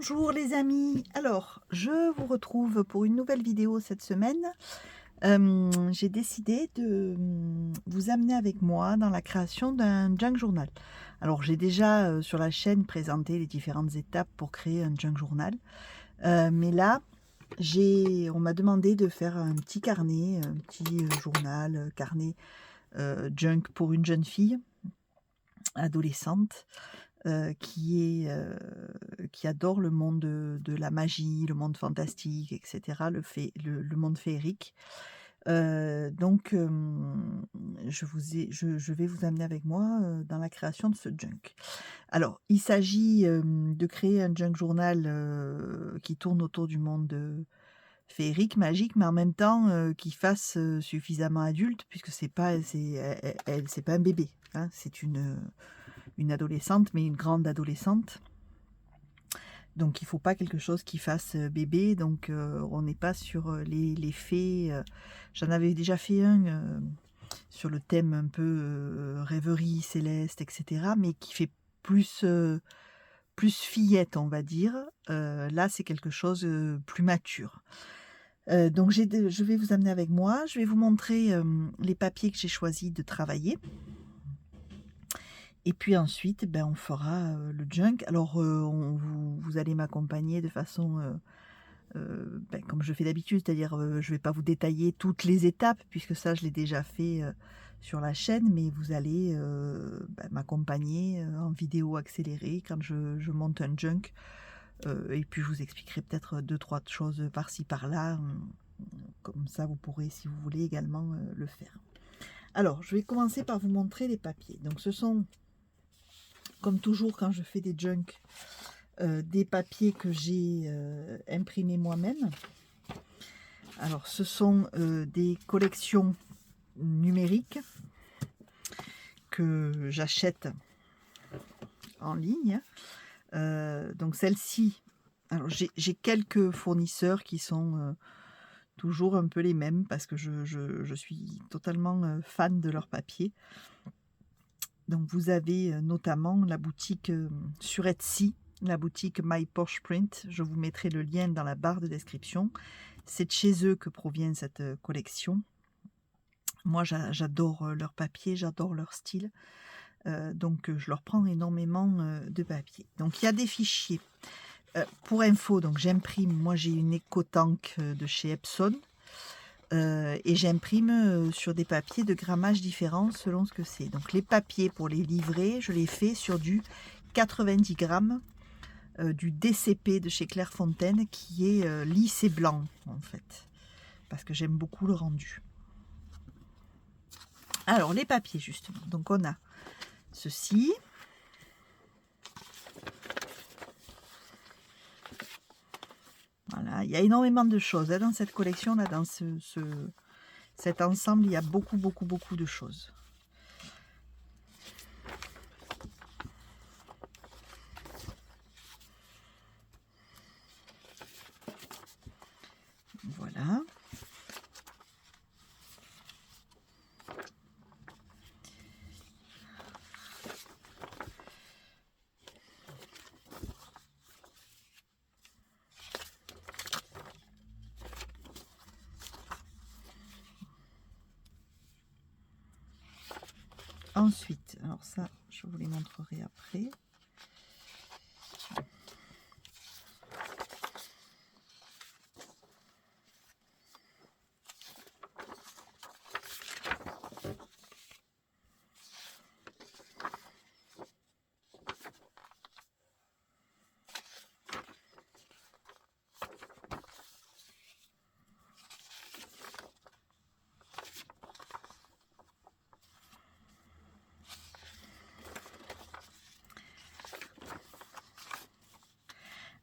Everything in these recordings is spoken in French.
Bonjour les amis, alors je vous retrouve pour une nouvelle vidéo cette semaine. J'ai décidé de vous amener avec moi dans la création d'un junk journal. Alors j'ai déjà sur la chaîne présenté les différentes étapes pour créer un junk journal. Mais là, on m'a demandé de faire un petit carnet, un petit journal, carnet junk pour une jeune fille adolescente. Qui adore le monde de la magie, le monde fantastique, et cetera, le monde féerique. Je vais vous amener avec moi, dans la création de ce junk. Alors, il s'agit, de créer un junk journal, qui tourne autour du monde, féerique, magique, mais en même temps, qui fasse, suffisamment adulte puisque c'est pas un bébé, hein. C'est une adolescente, mais une grande adolescente. Donc il faut pas quelque chose qui fasse, bébé, donc on n'est pas sur, les fées, j'en avais déjà fait un, sur le thème un peu, rêverie céleste et cetera, mais qui fait plus fillette, on va dire. Là, c'est quelque chose, plus mature. Donc je vais vous amener avec moi, je vais vous montrer, les papiers que j'ai choisi de travailler. Et puis ensuite, ben, on fera, le junk. Alors, vous allez m'accompagner de façon, ben, comme je fais d'habitude, c'est-à-dire, je vais pas vous détailler toutes les étapes puisque ça je l'ai déjà fait, sur la chaîne, mais vous allez, bah, m'accompagner, en vidéo accélérée quand je monte un junk, et puis je vous expliquerai peut-être deux trois choses par-ci par-là, comme ça vous pourrez, si vous voulez, également, le faire. Alors, je vais commencer par vous montrer les papiers. Donc ce sont, comme toujours quand je fais des junks, des papiers que j'ai imprimés moi-même. Alors ce sont des collections numériques que j'achète en ligne. Donc celle-ci, alors j'ai quelques fournisseurs qui sont toujours un peu les mêmes parce que je suis totalement fan de leur papier. Donc vous avez notamment la boutique sur Etsy, la boutique My Porsche Print. Je vous mettrai le lien dans la barre de description. C'est de chez eux que provient cette collection. Moi, j'adore leur papier, j'adore leur style. Donc je leur prends énormément de papier. Donc il y a des fichiers. Pour info, donc j'imprime, moi j'ai une EcoTank de chez Epson. Et j'imprime sur des papiers de grammage différents selon ce que c'est. Donc les papiers pour les livrer, je les fais sur du 90 grammes, du DCP de chez Clairefontaine, qui est lisse et blanc en fait, parce que j'aime beaucoup le rendu. Alors les papiers justement, donc on a ceci. Voilà, il y a énormément de choses dans cette collection, là, dans cet ensemble, il y a beaucoup de choses. Voilà. Ensuite, alors ça, je vous les montrerai après.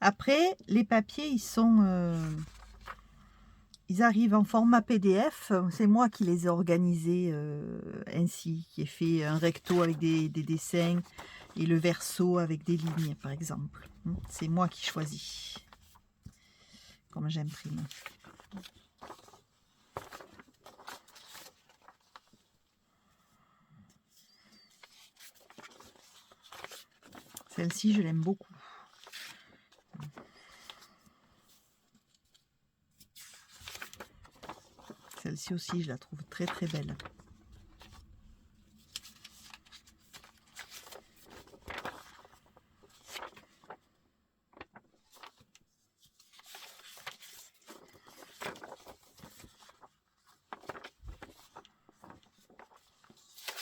Après, les papiers, ils arrivent en format PDF. C'est moi qui les ai organisés ainsi, qui ai fait un recto avec des dessins et le verso avec des lignes, par exemple. C'est moi qui choisis comme j'imprime. Celle-ci, je l'aime beaucoup. celle-ci aussi, je la trouve très très belle.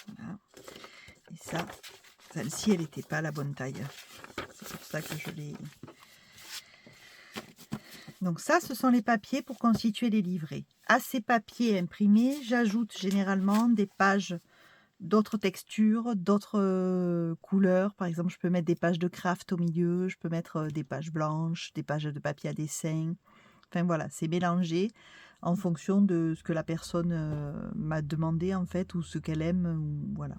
Voilà. Et ça, celle-ci, elle n'était pas à la bonne taille. C'est pour ça que je l'ai... Donc ça, ce sont les papiers pour constituer les livrets. À ces papiers imprimés, j'ajoute généralement des pages d'autres textures, d'autres couleurs. Par exemple, je peux mettre des pages de craft au milieu, je peux mettre des pages blanches, des pages de papier à dessin. Enfin voilà, c'est mélangé en fonction de ce que la personne m'a demandé en fait, ou ce qu'elle aime, ou, voilà.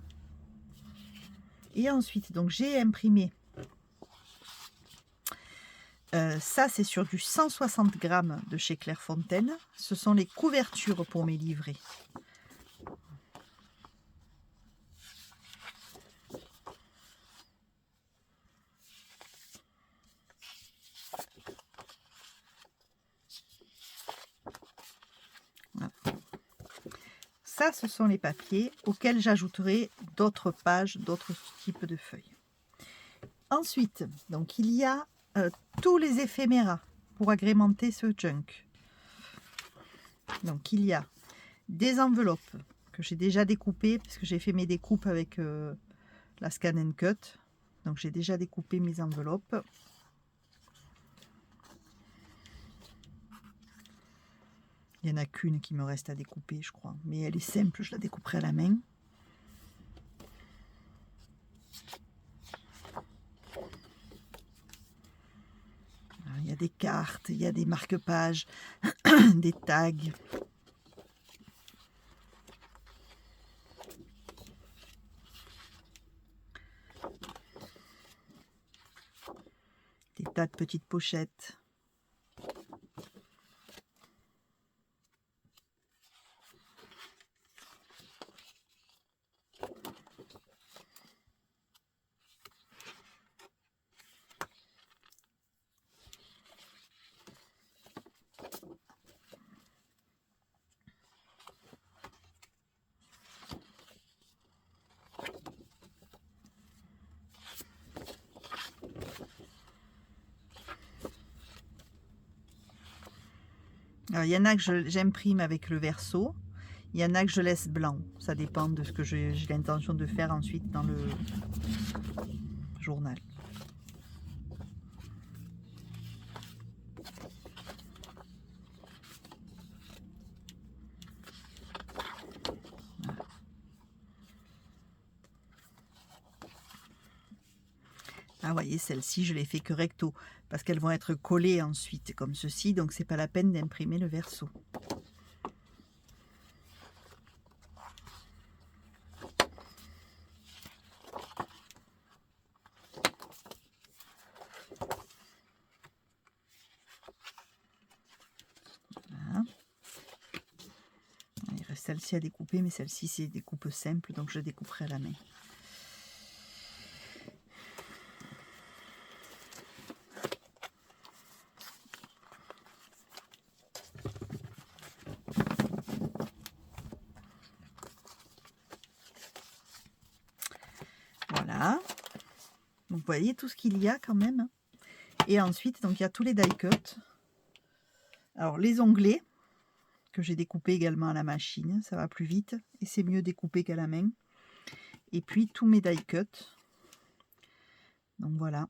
Et ensuite, donc j'ai imprimé. Ça, c'est sur du 160 grammes de chez Clairefontaine. Ce sont les couvertures pour mes livrets. Voilà. Ça, ce sont les papiers auxquels j'ajouterai d'autres pages, d'autres types de feuilles. Ensuite, donc il y a tous les éphéméras pour agrémenter ce junk. Donc il y a des enveloppes que j'ai déjà découpées parce que j'ai fait mes découpes avec la Scan & Cut. Donc j'ai déjà découpé mes enveloppes. Il n'y en a qu'une qui me reste à découper, je crois. Mais elle est simple, je la découperai à la main. Alors, il y a des cartes, il y a des marque-pages, des tags. Des tas de petites pochettes. Alors, il y en a que j'imprime avec le verso, il y en a que je laisse blanc. Ça dépend de ce que j'ai l'intention de faire ensuite dans le journal. Voilà. Ah, vous voyez, celle-ci, je l'ai fait que recto, parce qu'elles vont être collées ensuite, comme ceci, donc c'est pas la peine d'imprimer le verso. Voilà. Il reste celle-ci à découper, mais celle-ci, c'est des coupes simples, donc je découperai à la main. Voilà. Donc, vous voyez tout ce qu'il y a quand même. Et ensuite, donc il y a tous les die cuts. Alors, les onglets, que j'ai découpés également à la machine, ça va plus vite. Et c'est mieux découpé qu'à la main. Et puis, tous mes die cuts. Donc, voilà.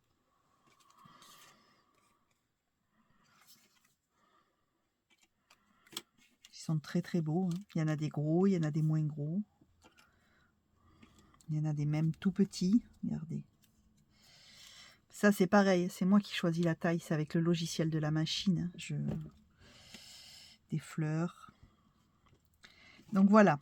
Ils sont très très beaux. Hein. Il y en a des gros, il y en a des moins gros. Il y en a des même tout petits. Regardez. Ça, c'est pareil. C'est moi qui choisis la taille. C'est avec le logiciel de la machine. Des fleurs. Donc, voilà.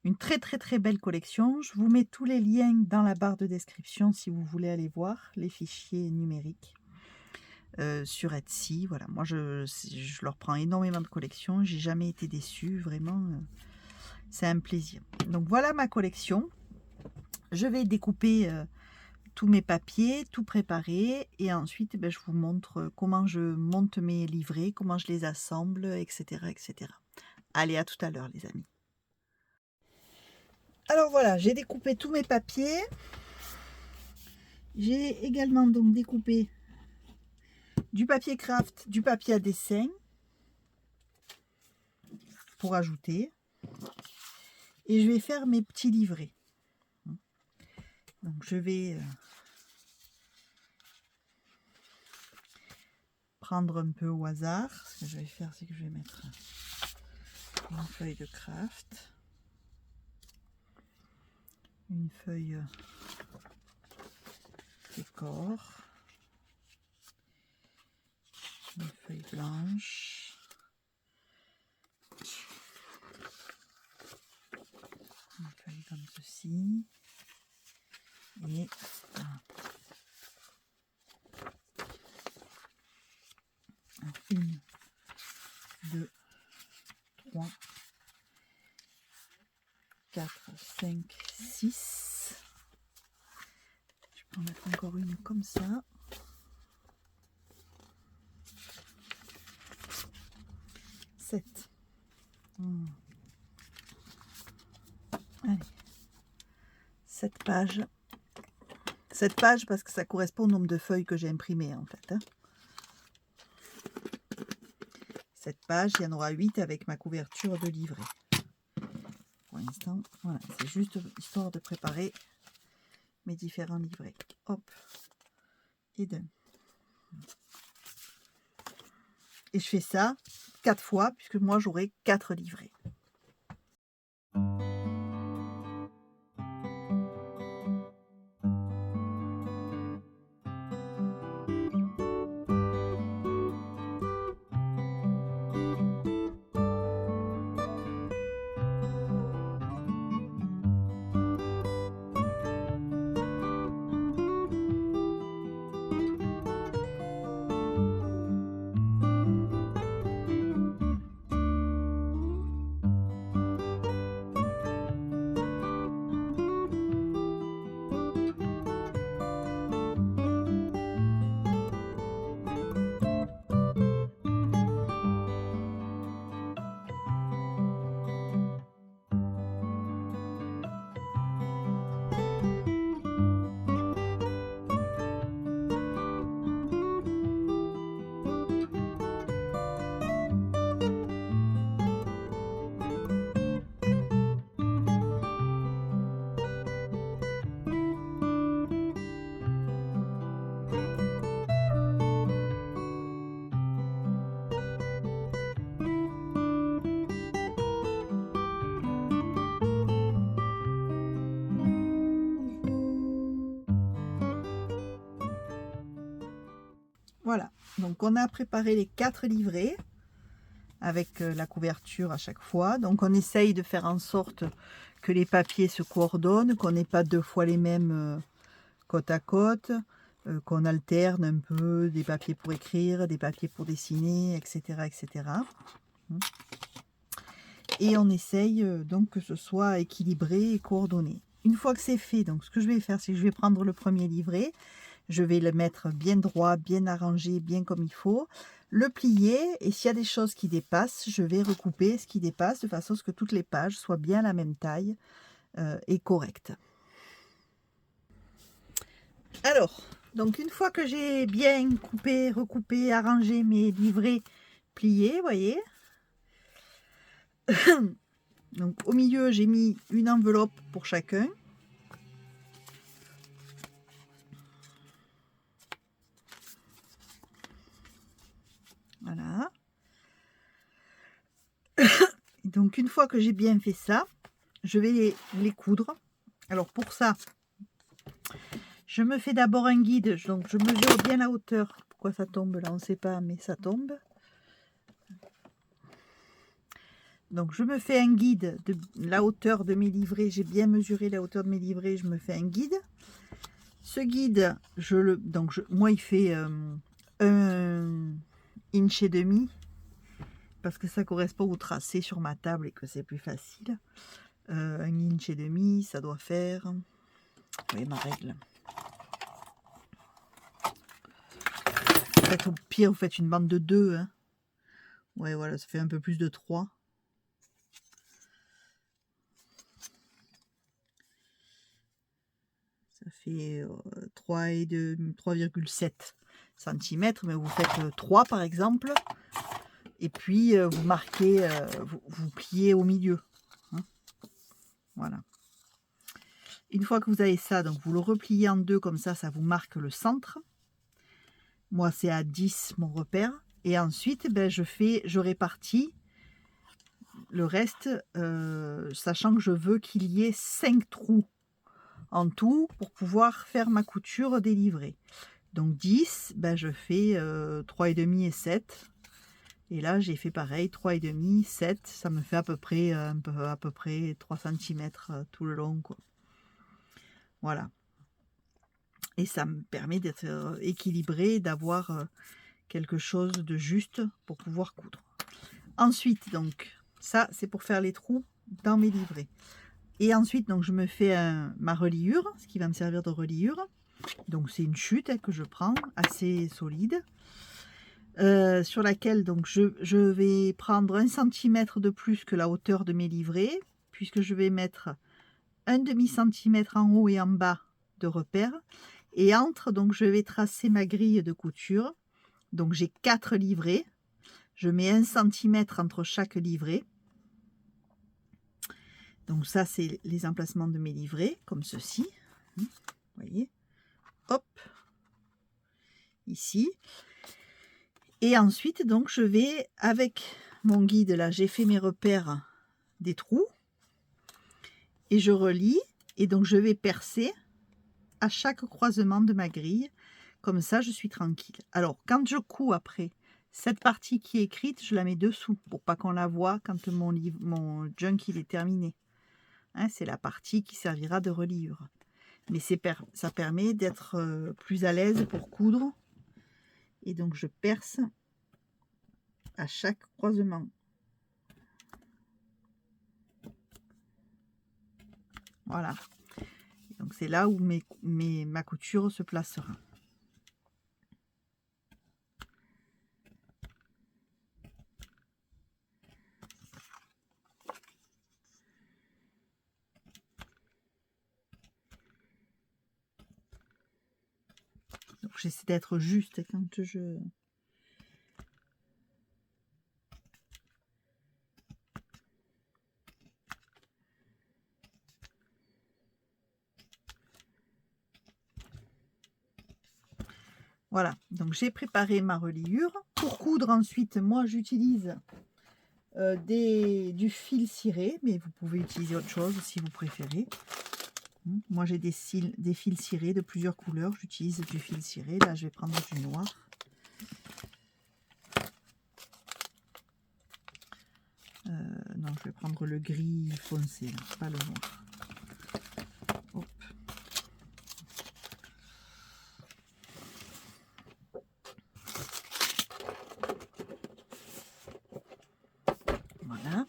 Une très très très belle collection. Je vous mets tous les liens dans la barre de description si vous voulez aller voir les fichiers numériques. Sur Etsy, voilà, moi je leur prends énormément de collections, j'ai jamais été déçue, vraiment, c'est un plaisir. Donc voilà ma collection, je vais découper tous mes papiers, tout préparer, et ensuite ben, je vous montre comment je monte mes livrets, comment je les assemble, etc., etc. Allez, à tout à l'heure les amis. Alors voilà, j'ai découpé tous mes papiers. J'ai également donc découpé du papier craft, du papier à dessin pour ajouter. Et je vais faire mes petits livrets. Donc je vais prendre un peu au hasard. Ce que je vais faire, c'est que je vais mettre une feuille de craft, une feuille décor, une feuille blanche, une feuille comme ceci, et voilà. 1, 2, 3, 4, 5, 6. Je peux en mettre encore une comme ça. 7. Allez. 7 pages. 7 pages parce que ça correspond au nombre de feuilles que j'ai imprimées en fait. 7 pages, il y en aura 8 avec ma couverture de livret. Pour l'instant, voilà, c'est juste histoire de préparer mes différents livrets. Hop, et d'un. Et je fais ça 4 fois, puisque moi j'aurai 4 livrets. Voilà, donc on a préparé les 4 livrets avec la couverture à chaque fois. Donc on essaye de faire en sorte que les papiers se coordonnent, qu'on n'ait pas 2 fois les mêmes côte à côte, qu'on alterne un peu des papiers pour écrire, des papiers pour dessiner, etc. etc. Et on essaye donc que ce soit équilibré et coordonné. Une fois que c'est fait, donc ce que je vais faire, c'est que je vais prendre le premier livret. Je vais le mettre bien droit, bien arrangé, bien comme il faut. Le plier et s'il y a des choses qui dépassent, je vais recouper ce qui dépasse de façon à ce que toutes les pages soient bien à la même taille et correctes. Alors, donc une fois que j'ai bien coupé, recoupé, arrangé mes livrets pliés, vous voyez. Donc au milieu, j'ai mis une enveloppe pour chacun. Voilà. Donc une fois que j'ai bien fait ça, je vais les coudre. Alors pour ça, je me fais d'abord un guide. Donc je mesure bien la hauteur. Pourquoi ça tombe là, on ne sait pas, mais ça tombe. Donc je me fais un guide de la hauteur de mes livrets. J'ai bien mesuré la hauteur de mes livrets. Je me fais un guide. Ce guide, moi il fait 1,5 inch. Parce que ça correspond au tracé sur ma table et que c'est plus facile. 1,5 inch, ça doit faire... Oui, ma règle. Peut-être au pire, vous faites une bande de 2. Hein. Ouais, voilà, ça fait un peu plus de 3. Ça fait 3,7 cm, mais vous faites 3 par exemple. Et puis vous marquez, vous pliez au milieu. Hein. Voilà. Une fois que vous avez ça, donc vous le repliez en deux comme ça vous marque le centre. Moi c'est à 10 mon repère. Et ensuite ben, je répartis le reste, sachant que je veux qu'il y ait 5 trous en tout pour pouvoir faire ma couture délivrée. Donc 10, ben, je fais 3,5 et 7. Et là, j'ai fait pareil, 3,5, 7. Ça me fait à peu près 3 cm tout le long, quoi. Voilà. Et ça me permet d'être équilibré, d'avoir quelque chose de juste pour pouvoir coudre. Ensuite, donc, ça, c'est pour faire les trous dans mes livrets. Et ensuite, donc, je me fais ma reliure, ce qui va me servir de reliure. Donc, c'est une chute que je prends, assez solide. Sur laquelle donc je vais prendre 1 cm de plus que la hauteur de mes livrets, puisque je vais mettre 1/2 cm en haut et en bas de repère. Et entre, donc je vais tracer ma grille de couture. Donc j'ai 4 livrets. Je mets 1 cm entre chaque livret. Donc ça, c'est les emplacements de mes livrets, comme ceci. Vous voyez, hop, ici. Et ensuite, donc, je vais, avec mon guide, là, j'ai fait mes repères des trous. Et je relie. Et donc, je vais percer à chaque croisement de ma grille. Comme ça, je suis tranquille. Alors, quand je couds après, cette partie qui est écrite, je la mets dessous pour pas qu'on la voie quand mon junk il est terminé. Hein, c'est la partie qui servira de reliure. Mais ça permet d'être plus à l'aise pour coudre. Et donc, je perce à chaque croisement. Voilà. Donc c'est là où ma couture se placera. Donc j'essaie d'être juste quand je... Voilà, donc j'ai préparé ma reliure. Pour coudre ensuite, moi j'utilise du fil ciré, mais vous pouvez utiliser autre chose si vous préférez. Moi j'ai des fils cirés de plusieurs couleurs, j'utilise du fil ciré. Là je vais prendre du noir. Non, je vais prendre le gris foncé, là, pas le noir. Hop. Voilà.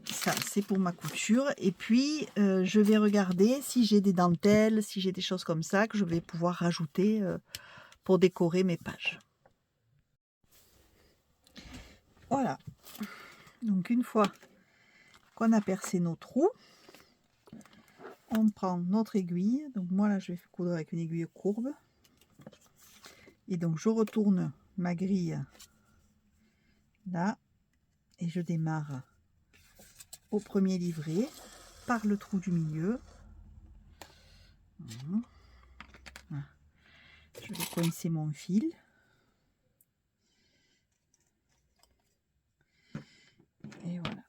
Ça, c'est pour ma couture. Et puis, je vais regarder si j'ai des dentelles, si j'ai des choses comme ça que je vais pouvoir rajouter pour décorer mes pages. Voilà. Donc, une fois qu'on a percé nos trous, on prend notre aiguille. Donc, moi, là, je vais coudre avec une aiguille courbe. Et donc, je retourne ma grille là. Et je démarre au premier livret par le trou du milieu. Voilà. Je vais coincer mon fil. Et voilà.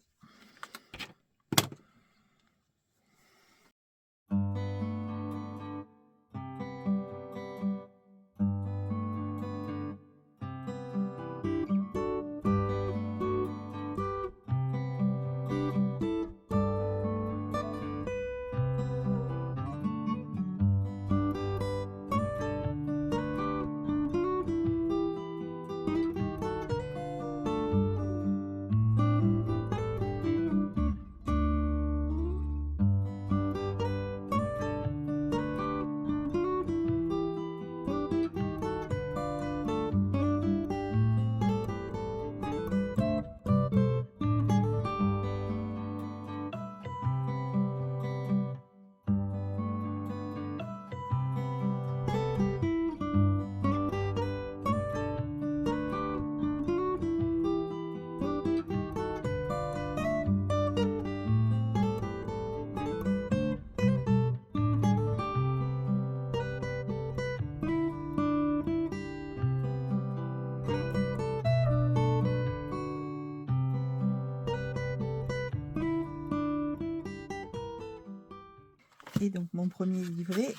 Et donc mon premier livret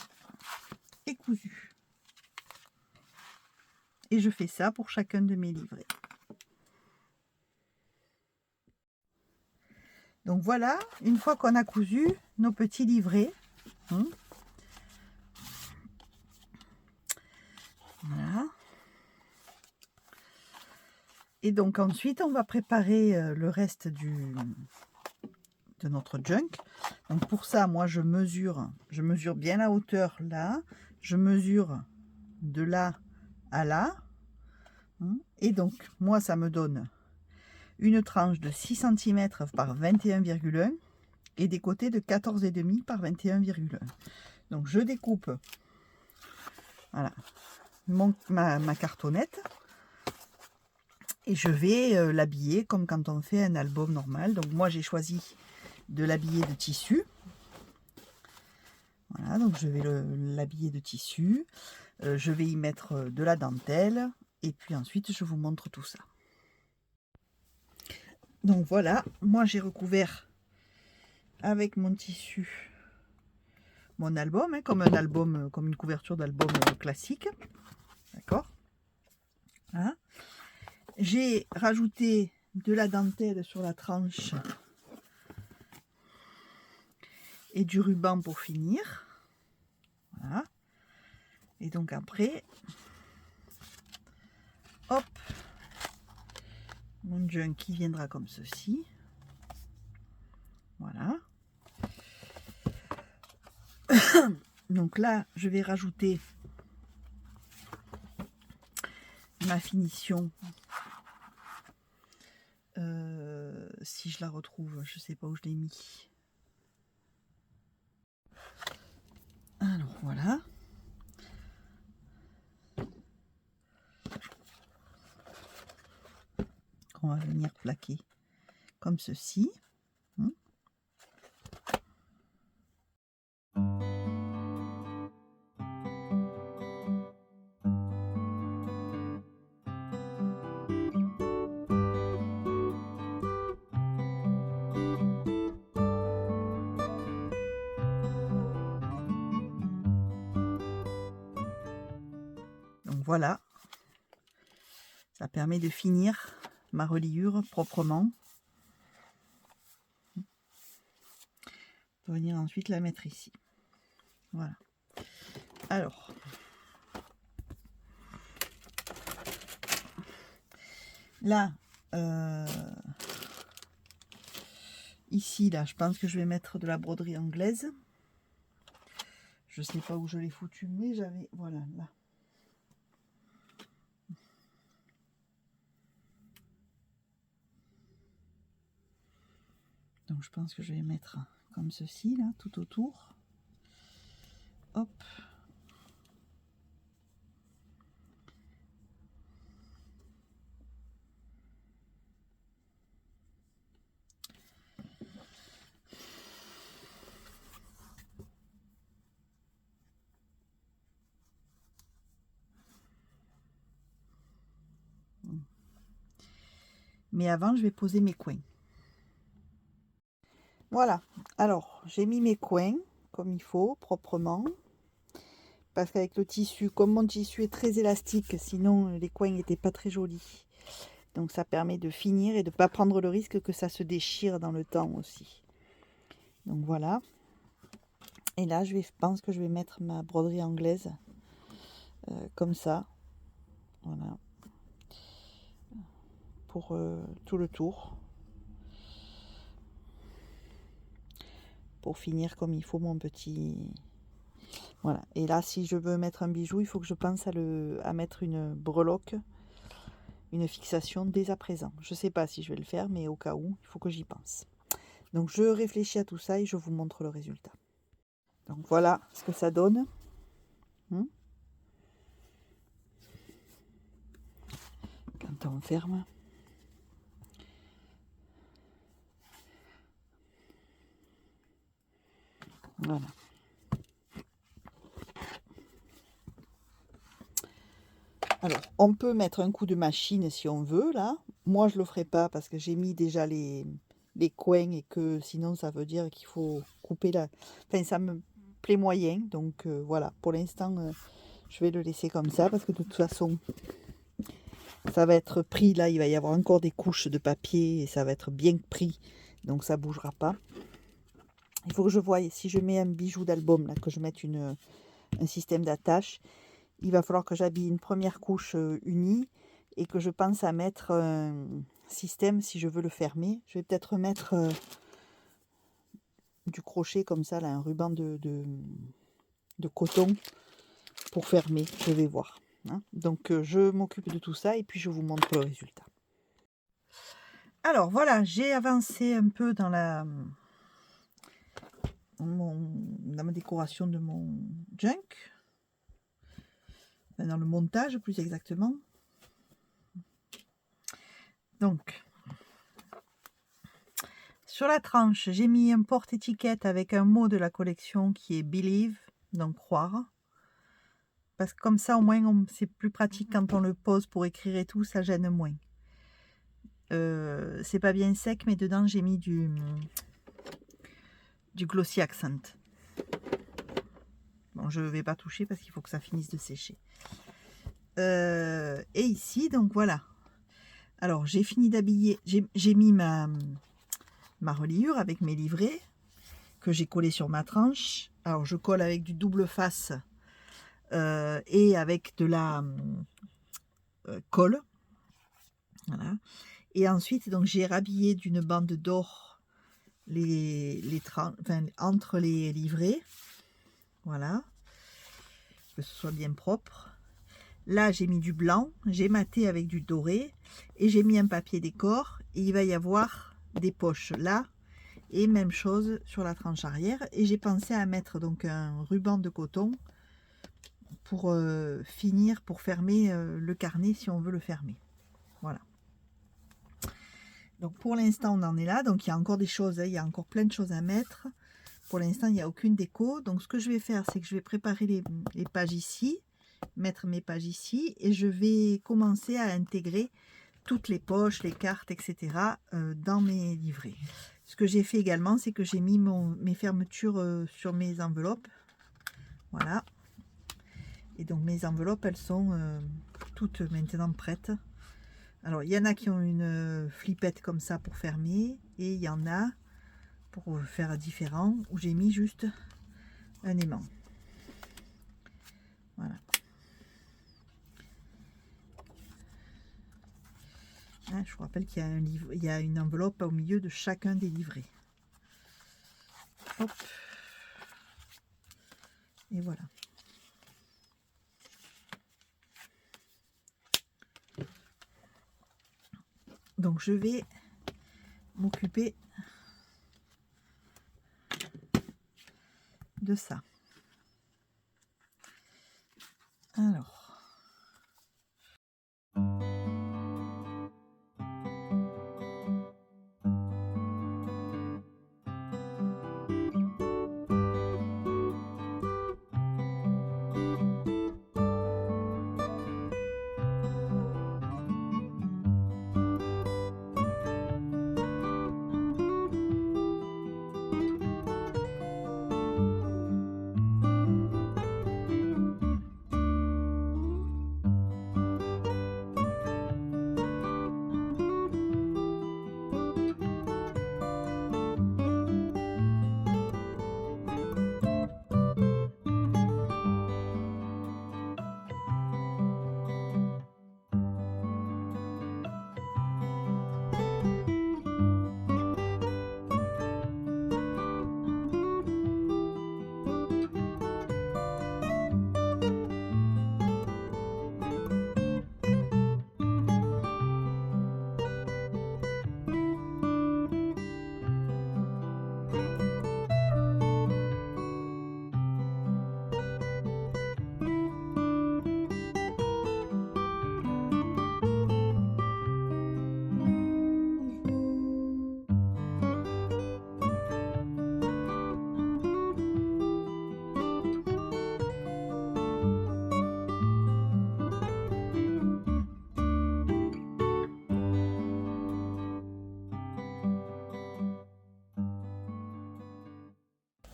est cousu. Et je fais ça pour chacun de mes livrets. Donc voilà, une fois qu'on a cousu nos petits livrets, voilà. Et donc ensuite, on va préparer le reste de notre junk. Donc pour ça, moi je mesure bien la hauteur là, je mesure de là à là. Et donc moi ça me donne une tranche de 6 cm par 21,1 et des côtés de 14,5 par 21,1. Donc je découpe voilà, ma cartonnette et je vais l'habiller comme quand on fait un album normal. Donc moi j'ai choisi de l'habiller de tissu. Voilà, donc je vais l'habiller de tissu. Je vais y mettre de la dentelle et puis ensuite je vous montre tout ça. Donc voilà, moi j'ai recouvert avec mon tissu mon album, comme un album, comme une couverture d'album classique. D'accord. Voilà. J'ai rajouté de la dentelle sur la tranche et du ruban pour finir. Voilà. Et donc après, hop, mon junk qui viendra comme ceci. Voilà. Donc là, je vais rajouter ma finition. Si je la retrouve, je sais pas où je l'ai mis. Alors voilà. On va venir plaquer comme ceci. Donc voilà, ça permet de finir ma reliure proprement. Pour venir ensuite la mettre ici. Voilà. Alors, là, ici, là, je pense que je vais mettre de la broderie anglaise. Je sais pas où je l'ai foutu, mais j'avais, voilà, là. Donc je pense que je vais mettre comme ceci, là, tout autour. Hop. Mais avant, je vais poser mes coins. Voilà. Alors, j'ai mis mes coins comme il faut, proprement. Parce qu'avec le tissu, comme mon tissu est très élastique, sinon les coins n'étaient pas très jolis. Donc ça permet de finir et de ne pas prendre le risque que ça se déchire dans le temps aussi. Donc voilà. Et là, je pense que je vais mettre ma broderie anglaise comme ça. Voilà. Pour tout le tour. Pour finir comme il faut mon petit... Voilà. Et là, si je veux mettre un bijou, il faut que je pense à mettre une breloque, une fixation dès à présent. Je ne sais pas si je vais le faire, mais au cas où, il faut que j'y pense. Donc je réfléchis à tout ça et je vous montre le résultat. Donc voilà ce que ça donne. Quand on ferme. Voilà. Alors, on peut mettre un coup de machine si on veut, là. Moi, je ne le ferai pas parce que j'ai mis déjà les coins et que sinon, ça veut dire qu'il faut couper la... Enfin, plaît moyen. Donc voilà, pour l'instant, je vais le laisser comme ça parce que de toute façon, ça va être pris. Là, il va y avoir encore des couches de papier et ça va être bien pris. Donc ça bougera pas. Il faut que je voie si je mets un bijou d'album, là, que je mette un système d'attache. Il va falloir que j'habille une première couche unie et que je pense à mettre un système si je veux le fermer. Je vais peut-être mettre du crochet comme ça, là, un ruban de coton pour fermer. Je vais voir. Hein. Donc je m'occupe de tout ça et puis je vous montre le résultat. Alors voilà, j'ai avancé un peu dans ma décoration de mon junk. Dans le montage plus exactement. Donc, sur la tranche, j'ai mis un porte-étiquette avec un mot de la collection qui est Believe, donc croire. Parce que comme ça, au moins, c'est plus pratique quand on le pose pour écrire et tout, ça gêne moins. C'est pas bien sec, mais dedans, j'ai mis du glossy accent. Bon, je ne vais pas toucher parce qu'il faut que ça finisse de sécher. Et ici, donc voilà. Alors, j'ai fini d'habiller, j'ai mis ma reliure avec mes livrets que j'ai collé sur ma tranche. Alors, je colle avec du double face et avec de la colle. Voilà. Et ensuite, donc, j'ai rhabillé d'une bande d'or entre les livrets. Voilà. Que ce soit bien propre. Là, j'ai mis du blanc, j'ai maté avec du doré et j'ai mis un papier décor et il va y avoir des poches là et même chose sur la tranche arrière. Et j'ai pensé à mettre donc un ruban de coton pour finir, pour fermer le carnet si on veut le fermer. Voilà. Donc pour l'instant, on en est là. Donc il y a encore des choses, hein, il y a encore plein de choses à mettre. Pour l'instant, il n'y a aucune déco. Donc ce que je vais faire, c'est que je vais préparer les pages ici. Mettre mes pages ici et je vais commencer à intégrer toutes les poches, les cartes, etc. Dans mes livrets. Ce que j'ai fait également, c'est que j'ai mis mes fermetures sur mes enveloppes. Voilà. Et donc mes enveloppes, elles sont toutes maintenant prêtes. Alors il y en a qui ont une flippette comme ça pour fermer et il y en a pour faire différent où j'ai mis juste un aimant. Voilà. Je vous rappelle qu'il y a il y a une enveloppe au milieu de chacun des livrets. Hop. Et voilà. Donc je vais m'occuper de ça. Alors.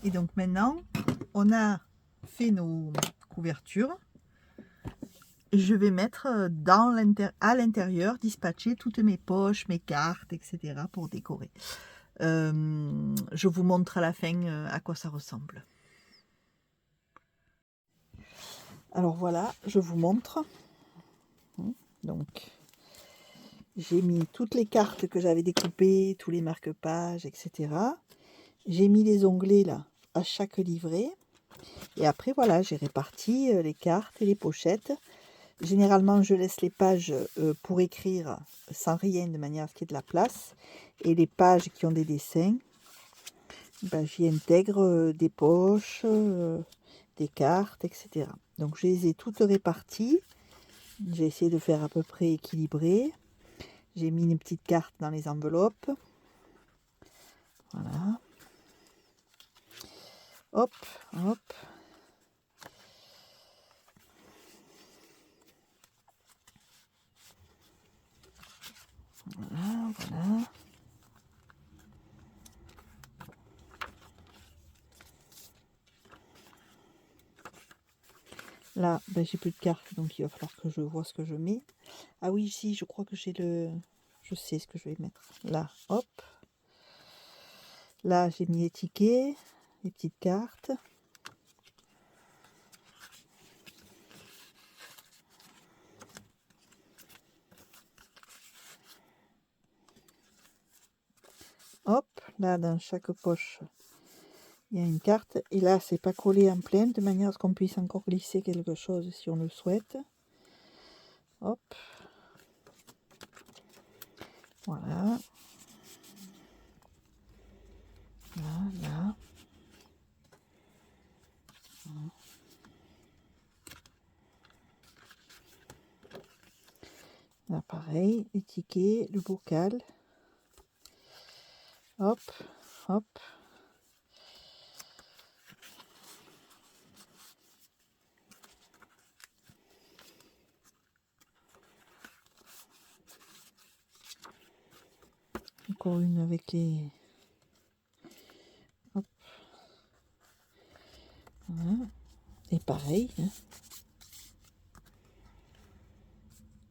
Et donc maintenant, on a fait nos couvertures, je vais mettre à l'intérieur, dispatcher toutes mes poches, mes cartes, etc. pour décorer. Je vous montre à la fin à quoi ça ressemble. Alors voilà, je vous montre. Donc, j'ai mis toutes les cartes que j'avais découpées, tous les marque-pages, etc. J'ai mis les onglets là à chaque livret. Et après, voilà, j'ai réparti les cartes et les pochettes. Généralement, je laisse les pages pour écrire sans rien, de manière à ce qu'il y ait de la place. Et les pages qui ont des dessins, ben, j'y intègre des poches, des cartes, etc. Donc, je les ai toutes réparties. J'ai essayé de faire à peu près équilibré. J'ai mis une petite carte dans les enveloppes. Voilà. Hop, hop. Voilà, voilà. Là, ben, j'ai plus de cartes, donc il va falloir que je vois ce que je mets. Ah oui, si, je crois que j'ai le... Je sais ce que je vais mettre. Là, hop. Là, j'ai mis les tickets, les petites cartes. Hop, là, dans chaque poche, il y a une carte. Et là, c'est pas collé en plein, de manière à ce qu'on puisse encore glisser quelque chose si on le souhaite. Hop. Voilà. Là, là. Là, pareil, les tickets, le bocal. Hop, hop. Encore une avec les... Hop. Voilà. Et pareil. Hein.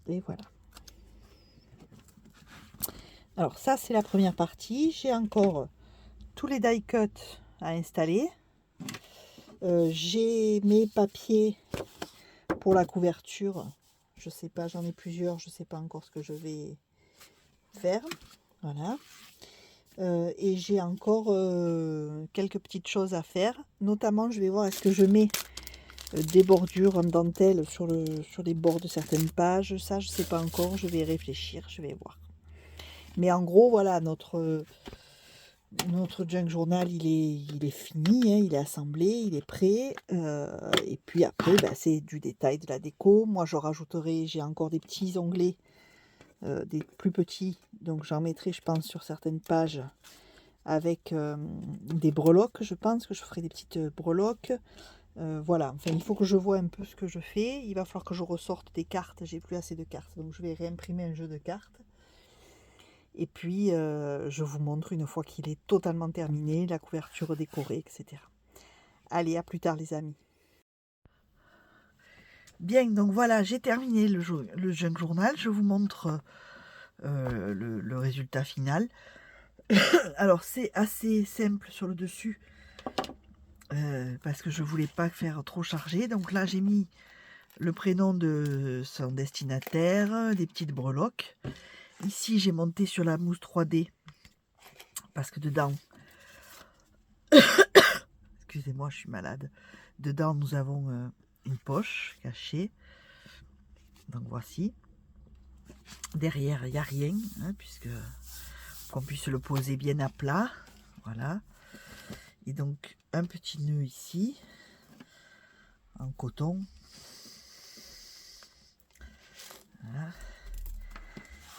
Et voilà. Alors ça, c'est la première partie. J'ai encore tous les die cuts à installer. J'ai mes papiers pour la couverture. Je sais pas, j'en ai plusieurs. Je sais pas encore ce que je vais faire. Voilà. Et j'ai encore quelques petites choses à faire. Notamment, je vais voir est-ce que je mets des bordures en dentelle sur les bords de certaines pages. Ça, je sais pas encore. Je vais réfléchir. Je vais voir. Mais en gros, voilà, notre junk journal, il est fini, hein, il est assemblé, il est prêt. Et puis après, bah, c'est du détail, de la déco. Moi, je rajouterai, j'ai encore des petits onglets, des plus petits. Donc, j'en mettrai, je pense, sur certaines pages avec des breloques. Je pense que je ferai des petites breloques. Voilà, enfin, il faut que je vois un peu ce que je fais. Il va falloir que je ressorte des cartes. J'ai plus assez de cartes, donc je vais réimprimer un jeu de cartes. Et puis, je vous montre une fois qu'il est totalement terminé, la couverture décorée, etc. Allez, à plus tard les amis. Bien, donc voilà, j'ai terminé le junk journal. Je vous montre le résultat final. Alors, c'est assez simple sur le dessus, parce que je voulais pas faire trop chargé. Donc là, j'ai mis le prénom de son destinataire, des petites breloques. Ici, j'ai monté sur la mousse 3D, parce que dedans... Excusez-moi, je suis malade. Dedans, nous avons une poche cachée. Donc voici. Derrière, il n'y a rien, hein, puisque qu'on puisse le poser bien à plat. Voilà. Et donc, un petit nœud ici, en coton. Voilà.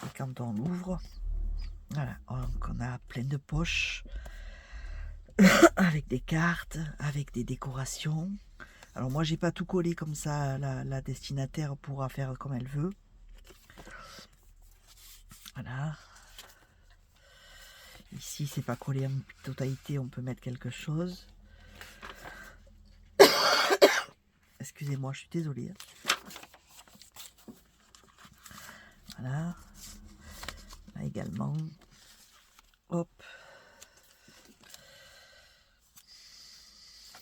Et quand on l'ouvre, voilà, on a plein de poches avec des cartes, avec des décorations. Alors moi, j'ai pas tout collé comme ça. La destinataire pourra faire comme elle veut. Voilà. Ici, c'est pas collé en totalité, on peut mettre quelque chose. excusez-moi, je suis désolée. Voilà. Là également. Hop.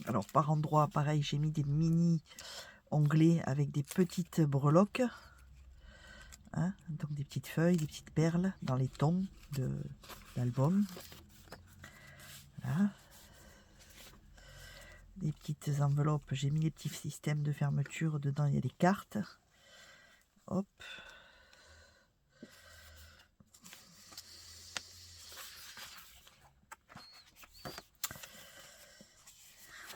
Alors par endroit, pareil, j'ai mis des mini onglets avec des petites breloques. Hein, donc des petites feuilles, des petites perles dans les tons de l'album. Voilà. Des petites enveloppes, j'ai mis les petits systèmes de fermeture. Dedans, il y a des cartes. Hop.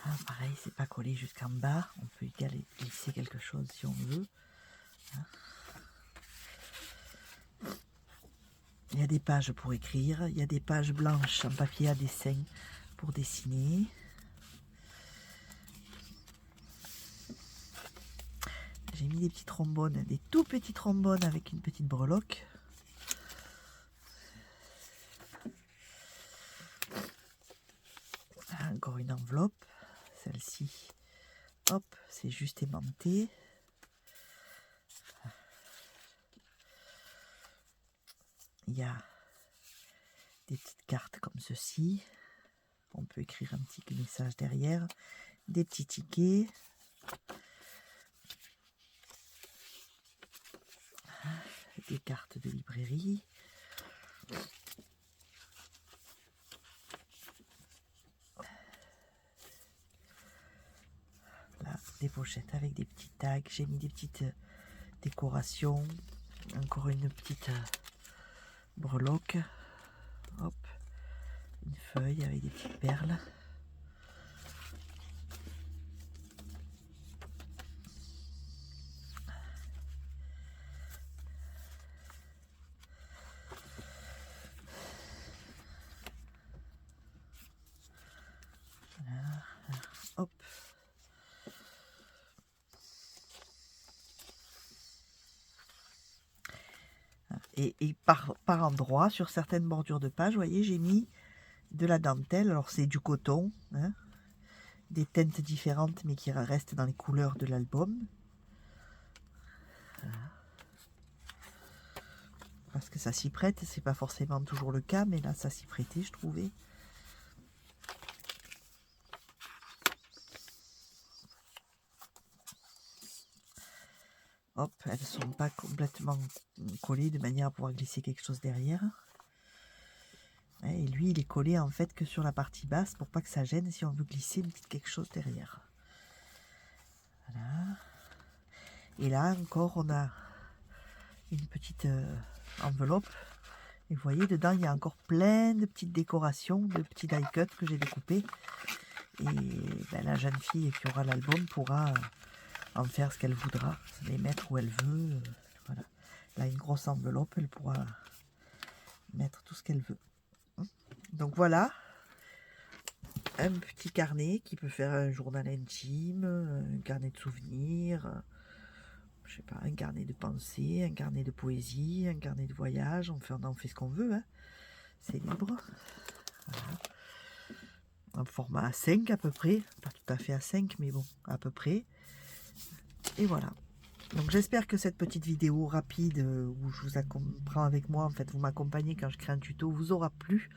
Ah, pareil, c'est pas collé jusqu'en bas. On peut y glisser quelque chose si on veut. Il y a des pages pour écrire. Il y a des pages blanches en papier à dessin pour dessiner. J'ai mis des petits trombones, des tout petits trombones avec une petite breloque. Encore une enveloppe. Celle-ci, hop, c'est juste aimanté. Il y a des petites cartes comme ceci. On peut écrire un petit message derrière. Des petits tickets. Des cartes de librairie. Là, des pochettes avec des petits tags. J'ai mis des petites décorations. Encore une petite breloque. Hop. Une feuille avec des petites perles. Voilà. Hop. Et par endroit, sur certaines bordures de page, vous voyez, j'ai mis de la dentelle. Alors c'est du coton, hein, des teintes différentes, mais qui restent dans les couleurs de l'album. Voilà. Parce que ça s'y prête, c'est pas forcément toujours le cas, mais là ça s'y prêtait, je trouvais. Hop, elles ne sont pas complètement collées de manière à pouvoir glisser quelque chose derrière. Et lui, il est collé en fait que sur la partie basse pour pas que ça gêne si on veut glisser quelque chose derrière. Voilà. Et là encore, on a une petite enveloppe. Et vous voyez, dedans, il y a encore plein de petites décorations, de petits die cuts que j'ai découpés. Et ben, la jeune fille qui aura l'album pourra en faire ce qu'elle voudra, les mettre où elle veut. Voilà. Là, une grosse enveloppe, elle pourra mettre tout ce qu'elle veut. Donc voilà, un petit carnet qui peut faire un journal intime, un carnet de souvenirs, je sais pas, un carnet de pensée, un carnet de poésie, un carnet de voyage. On en fait ce qu'on veut, hein. C'est libre. Voilà. Un format A5 à peu près, pas tout à fait A5, mais bon, à peu près. Et voilà. Donc j'espère que cette petite vidéo rapide où je vous prends avec moi, en fait, vous m'accompagnez quand je crée un tuto, vous aura plu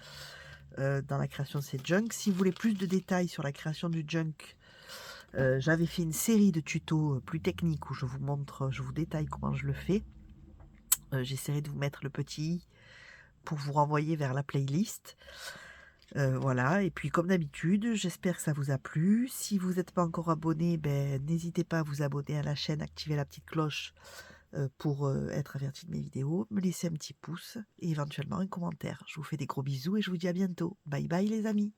dans la création de ces junks. Si vous voulez plus de détails sur la création du junk, j'avais fait une série de tutos plus techniques où je vous montre, je vous détaille comment je le fais. J'essaierai de vous mettre le petit i pour vous renvoyer vers la playlist. Voilà, et puis comme d'habitude, j'espère que ça vous a plu. Si vous n'êtes pas encore abonné, ben, n'hésitez pas à vous abonner à la chaîne, activer la petite cloche pour être averti de mes vidéos, me laisser un petit pouce et éventuellement un commentaire. Je vous fais des gros bisous et je vous dis à bientôt. Bye bye les amis.